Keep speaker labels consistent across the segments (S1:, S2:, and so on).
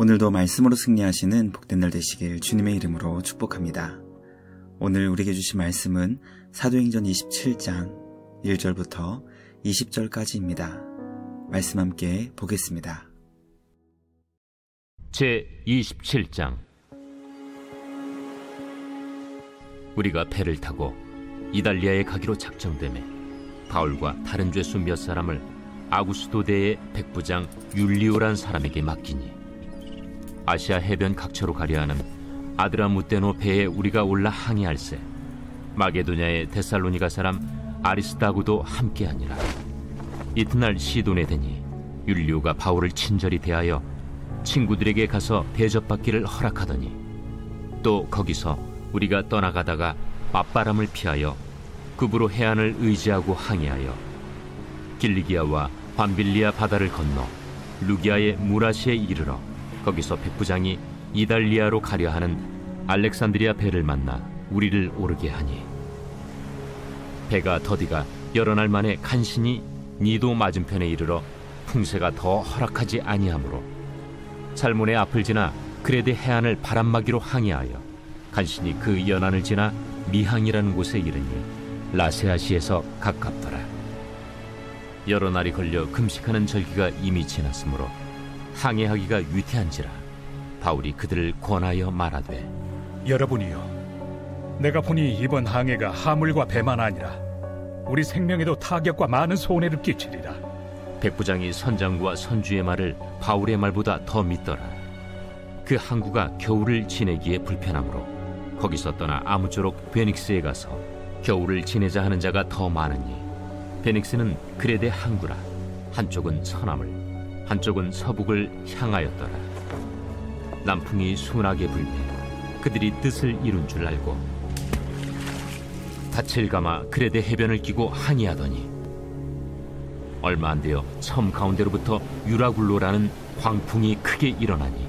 S1: 오늘도 말씀으로 승리하시는 복된 날 되시길 주님의 이름으로 축복합니다. 오늘 우리에게 주신 말씀은 사도행전 27장 1절부터 20절까지입니다. 말씀 함께 보겠습니다.
S2: 제27장. 우리가 배를 타고 이달리아에 가기로 작정되매 바울과 다른 죄수 몇 사람을 아구스도대의 백부장 율리오란 사람에게 맡기니, 아시아 해변 각처로 가려 하는 아드라무테노 배에 우리가 올라 항해할세 마게도냐의 데살로니가 사람 아리스다고도 함께하니라. 이튿날 시돈에 되니 율리오가 바울을 친절히 대하여 친구들에게 가서 대접받기를 허락하더니, 또 거기서 우리가 떠나가다가 맞바람을 피하여 급으로 해안을 의지하고 항해하여 길리기아와 밤빌리아 바다를 건너 루기아의 무라시에 이르러 거기서 백부장이 이달리아로 가려 하는 알렉산드리아 배를 만나 우리를 오르게 하니, 배가 더디가 여러 날 만에 간신히 니도 맞은편에 이르러 풍세가 더 허락하지 아니하므로 살몬의 앞을 지나 그레데 해안을 바람막이로 항해하여 간신히 그 연안을 지나 미항이라는 곳에 이르니 라세아시에서 가깝더라. 여러 날이 걸려 금식하는 절기가 이미 지났으므로 항해하기가 위태한지라 바울이 그들을 권하여 말하되,
S3: 여러분이여, 내가 보니 이번 항해가 하물과 배만 아니라 우리 생명에도 타격과 많은 손해를 끼치리라.
S2: 백부장이 선장과 선주의 말을 바울의 말보다 더 믿더라. 그 항구가 겨울을 지내기에 불편하므로 거기서 떠나 아무쪼록 베닉스에 가서 겨울을 지내자 하는 자가 더 많으니, 베닉스는 그레데 항구라. 한쪽은 서남을 한쪽은 서북을 향하였더라. 남풍이 순하게 불매 그들이 뜻을 이룬 줄 알고 닻을 감아 그레데 해변을 끼고 항해하더니, 얼마 안 되어 섬 가운데로부터 유라굴로라는 광풍이 크게 일어나니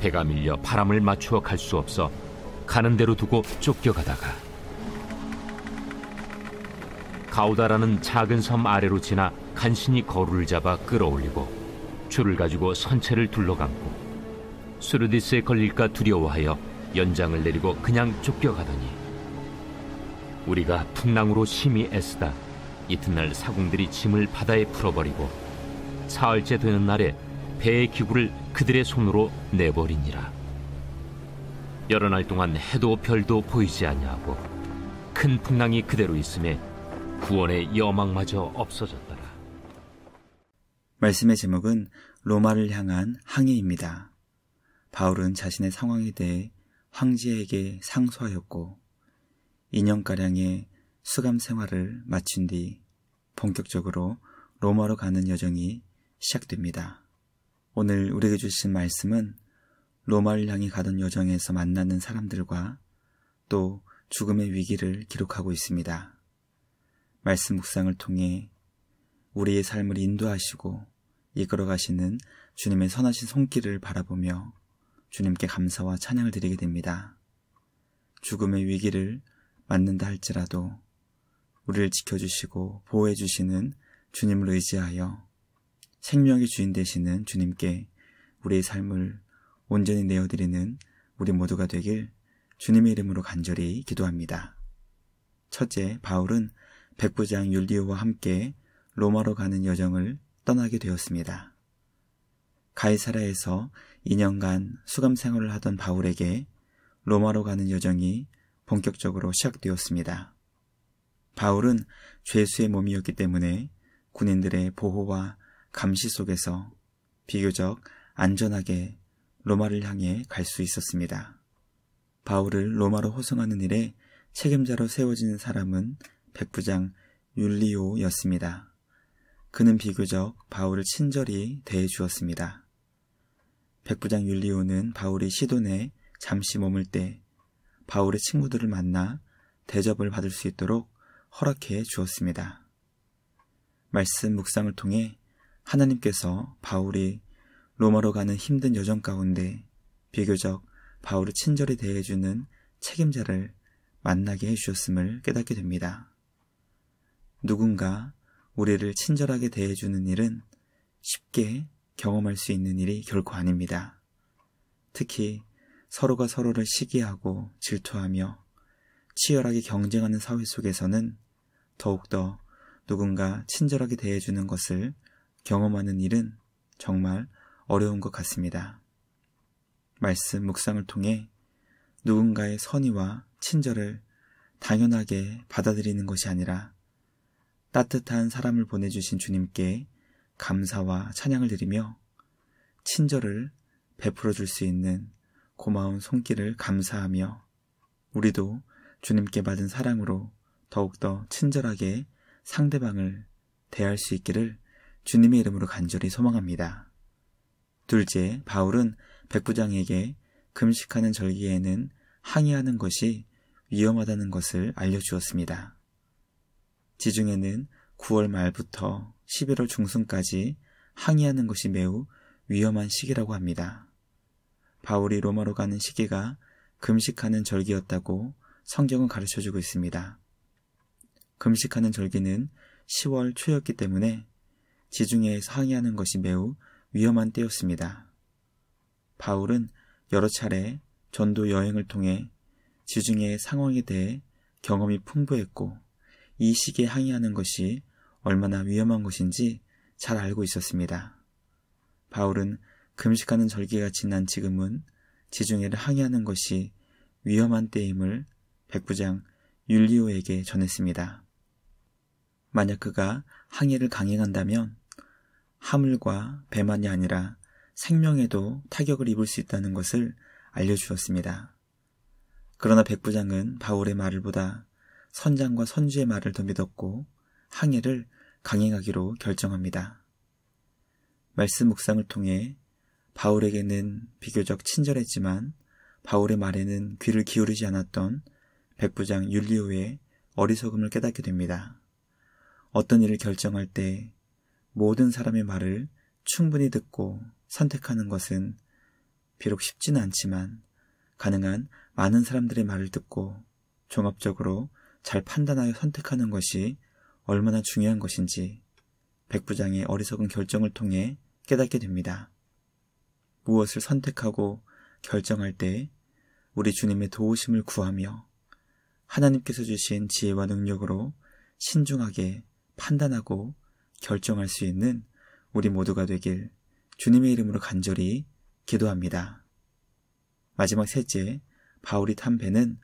S2: 배가 밀려 바람을 맞추어 갈 수 없어 가는 대로 두고 쫓겨가다가 가우다라는 작은 섬 아래로 지나 간신히 거루를 잡아 끌어올리고 줄을 가지고 선체를 둘러감고 수르디스에 걸릴까 두려워하여 연장을 내리고 그냥 쫓겨가더니, 우리가 풍랑으로 심히 애쓰다 이튿날 사공들이 짐을 바다에 풀어버리고 사흘째 되는 날에 배의 기구를 그들의 손으로 내버리니라. 여러 날 동안 해도 별도 보이지 아니하고 큰 풍랑이 그대로 있음에 구원의 여망마저 없어졌더라.
S1: 말씀의 제목은 로마를 향한 항해입니다. 바울은 자신의 상황에 대해 황제에게 상소하였고 2년가량의 수감 생활을 마친 뒤 본격적으로 로마로 가는 여정이 시작됩니다. 오늘 우리에게 주신 말씀은 로마를 향해 가던 여정에서 만나는 사람들과 또 죽음의 위기를 기록하고 있습니다. 말씀 묵상을 통해 우리의 삶을 인도하시고 이끌어 가시는 주님의 선하신 손길을 바라보며 주님께 감사와 찬양을 드리게 됩니다. 죽음의 위기를 맞는다 할지라도 우리를 지켜주시고 보호해 주시는 주님을 의지하여 생명의 주인 되시는 주님께 우리의 삶을 온전히 내어드리는 우리 모두가 되길 주님의 이름으로 간절히 기도합니다. 첫째, 바울은 백부장 율리오와 함께 로마로 가는 여정을 떠나게 되었습니다. 가이사랴에서 2년간 수감 생활을 하던 바울에게 로마로 가는 여정이 본격적으로 시작되었습니다. 바울은 죄수의 몸이었기 때문에 군인들의 보호와 감시 속에서 비교적 안전하게 로마를 향해 갈 수 있었습니다. 바울을 로마로 호송하는 일에 책임자로 세워진 사람은 백부장 율리오였습니다. 그는 비교적 바울을 친절히 대해 주었습니다. 백부장 율리오는 바울이 시돈에 잠시 머물 때 바울의 친구들을 만나 대접을 받을 수 있도록 허락해 주었습니다. 말씀 묵상을 통해 하나님께서 바울이 로마로 가는 힘든 여정 가운데 비교적 바울을 친절히 대해주는 책임자를 만나게 해주셨음을 깨닫게 됩니다. 누군가 우리를 친절하게 대해주는 일은 쉽게 경험할 수 있는 일이 결코 아닙니다. 특히 서로가 서로를 시기하고 질투하며 치열하게 경쟁하는 사회 속에서는 더욱더 누군가 친절하게 대해주는 것을 경험하는 일은 정말 어려운 것 같습니다. 말씀 묵상을 통해 누군가의 선의와 친절을 당연하게 받아들이는 것이 아니라 따뜻한 사람을 보내주신 주님께 감사와 찬양을 드리며 친절을 베풀어 줄 수 있는 고마운 손길을 감사하며 우리도 주님께 받은 사랑으로 더욱더 친절하게 상대방을 대할 수 있기를 주님의 이름으로 간절히 소망합니다. 둘째, 바울은 백부장에게 금식하는 절기에는 항의하는 것이 위험하다는 것을 알려주었습니다. 지중해는 9월 말부터 11월 중순까지 항의하는 것이 매우 위험한 시기라고 합니다. 바울이 로마로 가는 시기가 금식하는 절기였다고 성경은 가르쳐주고 있습니다. 금식하는 절기는 10월 초였기 때문에 지중해에서 항의하는 것이 매우 위험한 때였습니다. 바울은 여러 차례 전도 여행을 통해 지중해의 상황에 대해 경험이 풍부했고 이 시기에 항의하는 것이 얼마나 위험한 것인지 잘 알고 있었습니다. 바울은 금식하는 절기가 지난 지금은 지중해를 항의하는 것이 위험한 때임을 백부장 율리오에게 전했습니다. 만약 그가 항해를 강행한다면 하물과 배만이 아니라 생명에도 타격을 입을 수 있다는 것을 알려주었습니다. 그러나 백부장은 바울의 말을 보다 선장과 선주의 말을 더 믿었고 항해를 강행하기로 결정합니다. 말씀 묵상을 통해 바울에게는 비교적 친절했지만 바울의 말에는 귀를 기울이지 않았던 백부장 율리오의 어리석음을 깨닫게 됩니다. 어떤 일을 결정할 때 모든 사람의 말을 충분히 듣고 선택하는 것은 비록 쉽지는 않지만 가능한 많은 사람들의 말을 듣고 종합적으로 잘 판단하여 선택하는 것이 얼마나 중요한 것인지 백부장의 어리석은 결정을 통해 깨닫게 됩니다. 무엇을 선택하고 결정할 때 우리 주님의 도우심을 구하며 하나님께서 주신 지혜와 능력으로 신중하게 판단하고 결정할 수 있는 우리 모두가 되길 주님의 이름으로 간절히 기도합니다. 마지막 셋째, 바울이 탄 배는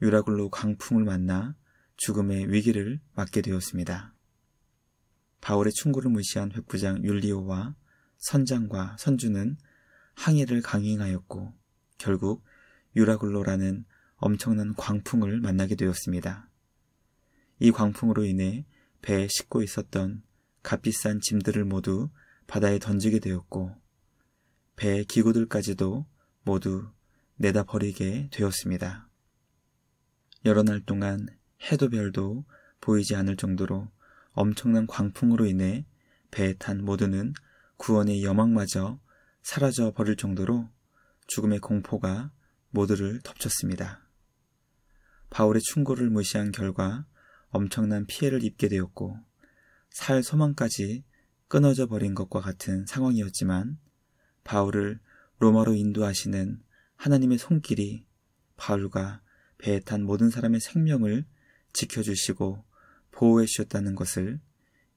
S1: 유라굴로 광풍을 만나 죽음의 위기를 맞게 되었습니다. 바울의 충고를 무시한 백부장 율리오와 선장과 선주는 항해를 강행하였고 결국 유라굴로라는 엄청난 광풍을 만나게 되었습니다. 이 광풍으로 인해 배에 싣고 있었던 값비싼 짐들을 모두 바다에 던지게 되었고 배의 기구들까지도 모두 내다 버리게 되었습니다. 여러 날 동안 해도 별도 보이지 않을 정도로 엄청난 광풍으로 인해 배에 탄 모두는 구원의 여망마저 사라져 버릴 정도로 죽음의 공포가 모두를 덮쳤습니다. 바울의 충고를 무시한 결과 엄청난 피해를 입게 되었고 살 소망까지 끊어져 버린 것과 같은 상황이었지만 바울을 로마로 인도하시는 하나님의 손길이 바울과 배에 탄 모든 사람의 생명을 지켜주시고 보호해 주셨다는 것을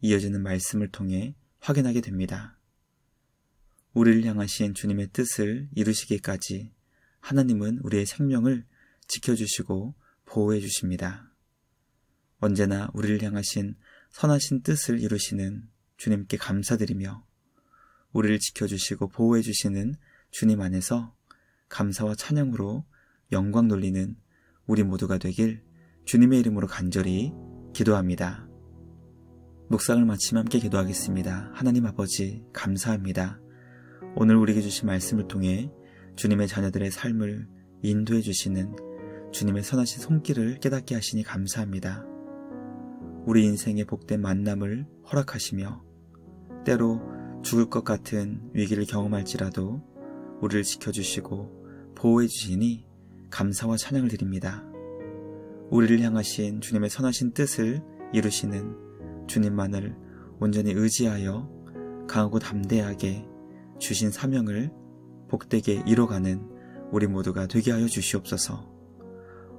S1: 이어지는 말씀을 통해 확인하게 됩니다. 우리를 향하신 주님의 뜻을 이루시기까지 하나님은 우리의 생명을 지켜주시고 보호해 주십니다. 언제나 우리를 향하신 선하신 뜻을 이루시는 주님께 감사드리며 우리를 지켜주시고 보호해 주시는 주님 안에서 감사와 찬양으로 영광 돌리는 우리 모두가 되길 주님의 이름으로 간절히 기도합니다. 묵상을 마치며 함께 기도하겠습니다. 하나님 아버지 감사합니다. 오늘 우리에게 주신 말씀을 통해 주님의 자녀들의 삶을 인도해 주시는 주님의 선하신 손길을 깨닫게 하시니 감사합니다. 우리 인생의 복된 만남을 허락하시며 때로 죽을 것 같은 위기를 경험할지라도 우리를 지켜주시고 보호해 주시니 감사와 찬양을 드립니다. 우리를 향하신 주님의 선하신 뜻을 이루시는 주님만을 온전히 의지하여 강하고 담대하게 주신 사명을 복되게 이뤄가는 우리 모두가 되게 하여 주시옵소서.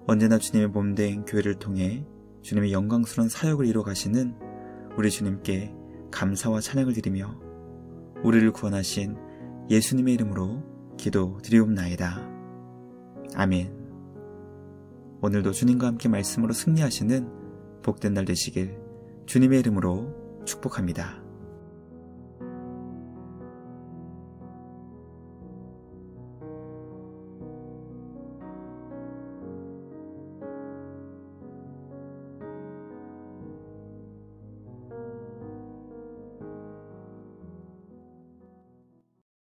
S1: 언제나 주님의 몸된 교회를 통해 주님의 영광스러운 사역을 이뤄가시는 우리 주님께 감사와 찬양을 드리며 우리를 구원하신 예수님의 이름으로 기도드리옵나이다. 아멘. 오늘도 주님과 함께 말씀으로 승리하시는 복된 날 되시길 주님의 이름으로 축복합니다.